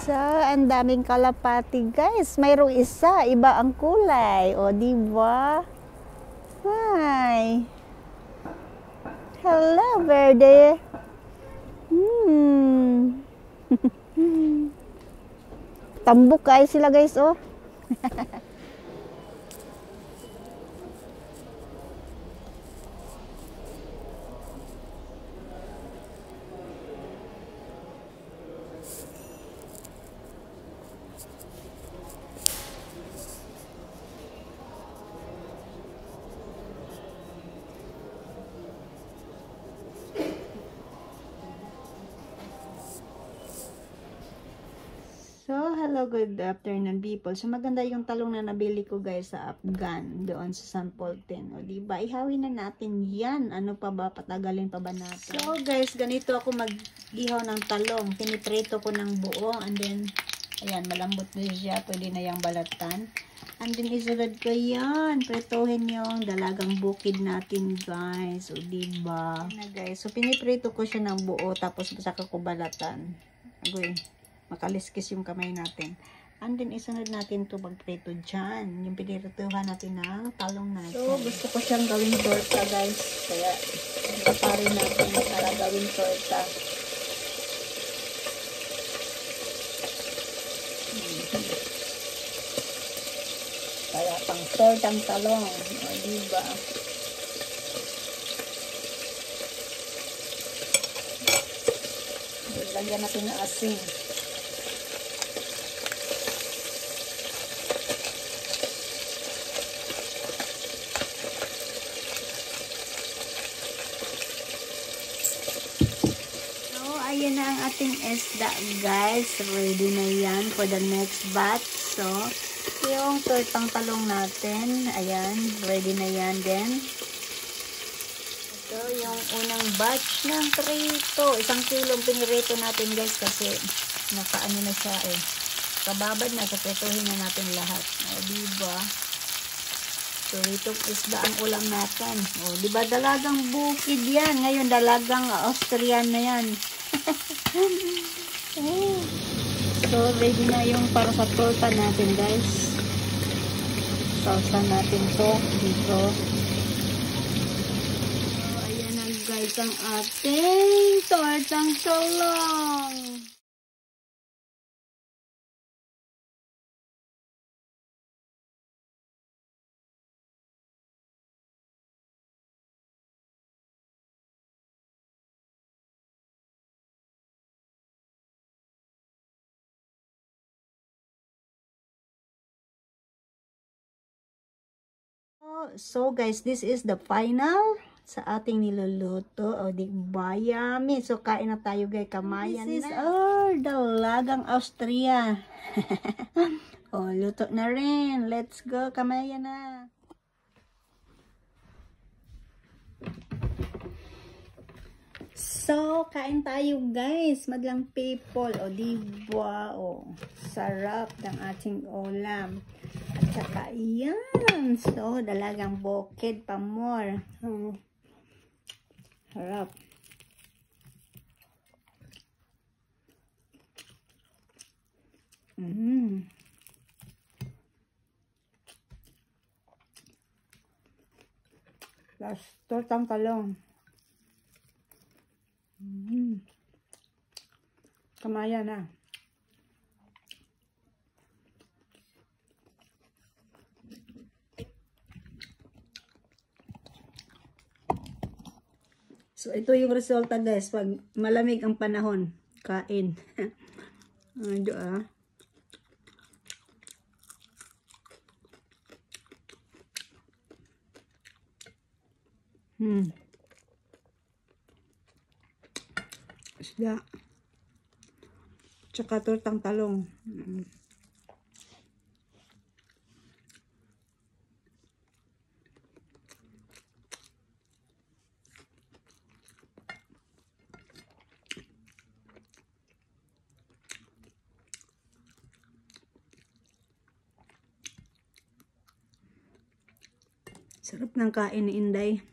Ang daming kalapati, guys. Mayroong isa, iba ang kulay. O, diba? Hi. Hello, Verde. Tambok kayo sila, guys, oh. So, hello, good afternoon, people. So, maganda yung talong na nabili ko, guys, sa Afghan, doon sa San Polten. O, diba? Ihawin na natin yan. Ano pa ba? Patagalin pa ba natin? So, guys, ganito ako mag-ihaw ng talong. Piniprito ko ng buo. And then, ayan, malambot na siya. Pwede na yung balatan. And then, isunod ko yan. Prituhin yung dalagang bukid natin, guys. O, diba? Na, guys. So, piniprito ko siya ng buo. Tapos, saka ko balatan. Agoy. Makaliskis yung kamay natin. And then, isunod natin to magprito dyan. Yung pinirituhan natin ng talong natin. So, gusto ko siyang gawing torta, guys. Kaya, ipaparin natin para gawing torta. Kaya, pang tortang talong. O, diba? Lagyan natin ng asin. Ayan na ang ating isda, guys. Ready na yan for the next batch. So, yung tortang talong natin, ayan, ready na yan din. Ito yung unang batch ng prito. 1 kilong pinirito natin, guys, kasi nakaano na siya eh. Kababad na, so prituhin na natin lahat. O, diba? So, itong isda ang ulam natin. O, diba, dalagang bukid yan. Ngayon, dalagang Austrian na yan. So, ready na yung para sa torta natin, guys. Sausa natin to dito. So, ayan na, guys, ang ating tortang talong. So, guys, this is the final sa ating niluluto. O, diba? Yummy. So, kain na tayo, guys. Kamayan na. This is our dalagang Austria. O, luto na rin. Let's go. Kamayan na. So, kain tayo, guys. Madlang people. O, diba? O, sarap ng ating ulam. At saka, yan. So, dalagang bukid pa more. Harap. Plus, tortang talong. Kamaya na. So, ito yung resulta, guys. Pag malamig ang panahon, kain. Ito, Isda. Tsaka tortang talong. Sarap ng kain ni Inday.